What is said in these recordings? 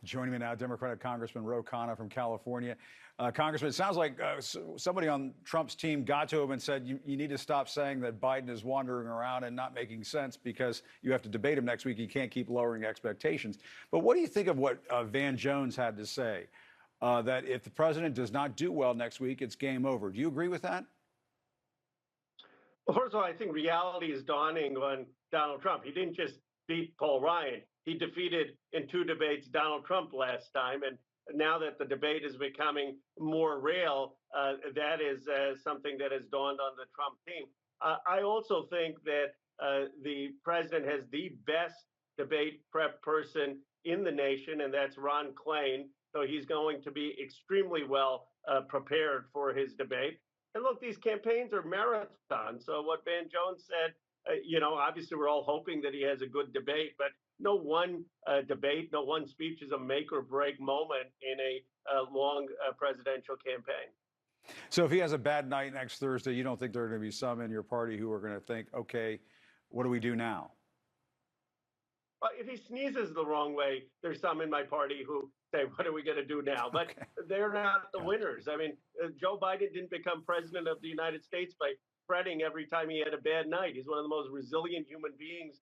Joining me now, Democratic Congressman Khanna from California. Congressman, it sounds like somebody on Trump's team got to him and said, you need to stop saying that Biden is wandering around and not making sense because you have to debate him next week. You can't keep lowering expectations. But what do you think of what Van Jones had to say, that if the president does not do well next week, it's game over? Do you agree with that? Well, first of all, I think reality is dawning on Donald Trump. He didn't just beat Paul Ryan. He defeated in 2 debates Donald Trump last time. And now that the debate is becoming more real, that is something that has dawned on the Trump team. I also think that the president has the best debate prep person in the nation, and that's Ron Klain. So he's going to be extremely well prepared for his debate. And look, these campaigns are marathons. So what Van Jones said, obviously we're all hoping that he has a good debate, but no one debate, no one speech is a make or break moment in a long presidential campaign. So if he has a bad night next Thursday, you don't think there are going to be some in your party who are going to think, okay, what do we do now? Well, if he sneezes the wrong way, there's some in my party who say, what are we going to do now? But they're not the winners. I mean, Joe Biden didn't become president of the United States by fretting every time he had a bad night. He's one of the most resilient human beings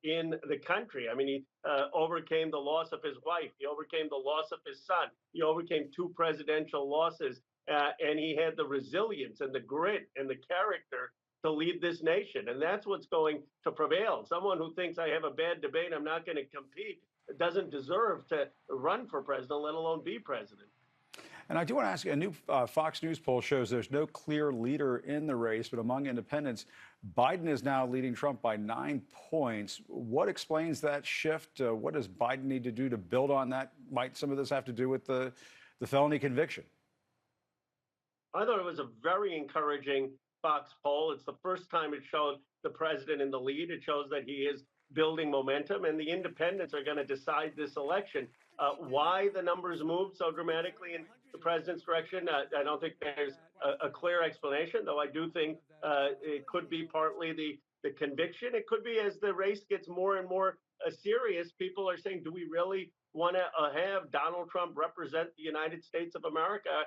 in the country. I mean, he overcame the loss of his wife. He overcame the loss of his son. He overcame 2 presidential losses. And he had the resilience and the grit and the character to lead this nation. And that's what's going to prevail. Someone who thinks I have a bad debate, I'm not going to compete, doesn't deserve to run for president, let alone be president. And I do want to ask you, a new Fox News poll shows there's no clear leader in the race, but among independents, Biden is now leading Trump by 9 points. What explains that shift? What does Biden need to do to build on that? Might some of this have to do with the felony conviction? I thought it was a very encouraging Fox poll. It's the first time it showed the president in the lead. It shows that he is building momentum, and the independents are going to decide this election. Why the numbers moved so dramatically in the president's direction, I don't think there's a clear explanation, though I do think it could be partly the conviction. It could be as the race gets more and more serious, people are saying, do we really want to have Donald Trump represent the United States of America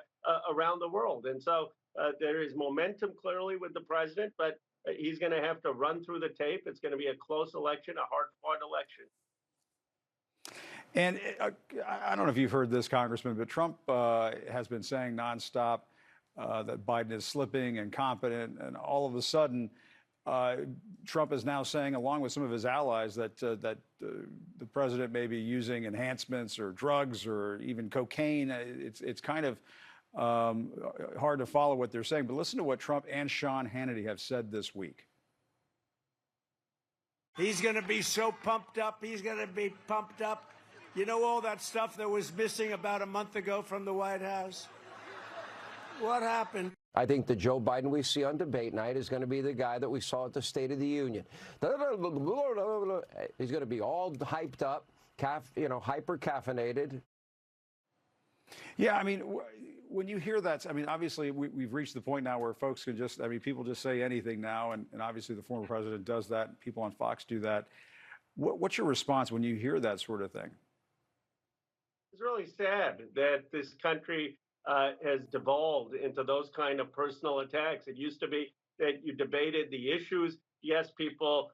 around the world? And so there is momentum clearly with the president, but he's going to have to run through the tape. It's going to be a close election, a hard-fought election. And I don't know if you've heard this, Congressman, but Trump has been saying nonstop that Biden is slipping, incompetent, and all of a sudden, Trump is now saying, along with some of his allies, that the president may be using enhancements or drugs or even cocaine. It's kind of hard to follow what they're saying. But listen to what Trump and Sean Hannity have said this week. He's going to be so pumped up. He's going to be pumped up. You know all that stuff that was missing about a month ago from the White House? What happened? I think the Joe Biden we see on debate night is going to be the guy that we saw at the State of the Union. He's going to be all hyped up, hyper caffeinated. Yeah, I mean, when you hear that, I mean, obviously we've reached the point now where folks can just, I mean, people just say anything now, and obviously the former president does that. People on Fox do that. What's your response when you hear that sort of thing? It's really sad that this country has devolved into those kind of personal attacks. It used to be that you debated the issues. Yes, people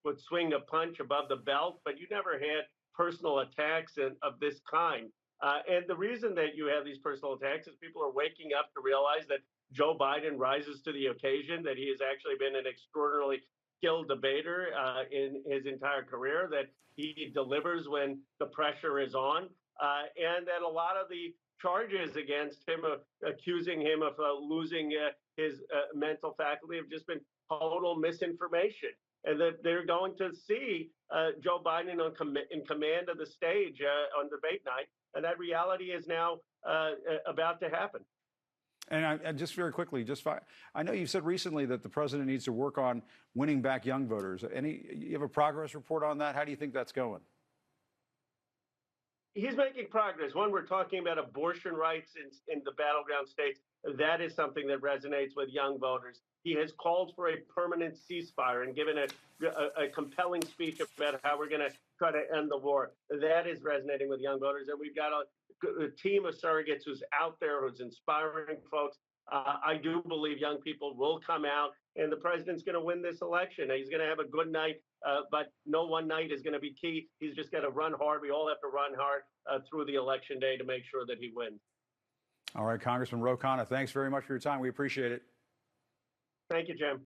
would swing a punch above the belt, but you never had personal attacks of this kind. And the reason that you have these personal attacks is people are waking up to realize that Joe Biden rises to the occasion, that he has actually been an extraordinarily skilled debater in his entire career, that he delivers when the pressure is on, and that a lot of the charges against him, accusing him of losing his mental faculty, have just been total misinformation, and that they're going to see Joe Biden in command of the stage on debate night, and that reality is now about to happen. And just very quickly, I know you've said recently that the president needs to work on winning back young voters. You have a progress report on that? How do you think that's going? He's making progress. One, we're talking about abortion rights in the battleground states. That is something that resonates with young voters. He has called for a permanent ceasefire and given a compelling speech about how we're going to try to end the war. That is resonating with young voters. And we've got a team of surrogates who's out there, who's inspiring folks. I do believe young people will come out, and the president's going to win this election. He's going to have a good night, but no one night is going to be key. He's just got to run hard. We all have to run hard through the election day to make sure that he wins. All right, Congressman Ro Khanna, thanks very much for your time. We appreciate it. Thank you, Jim.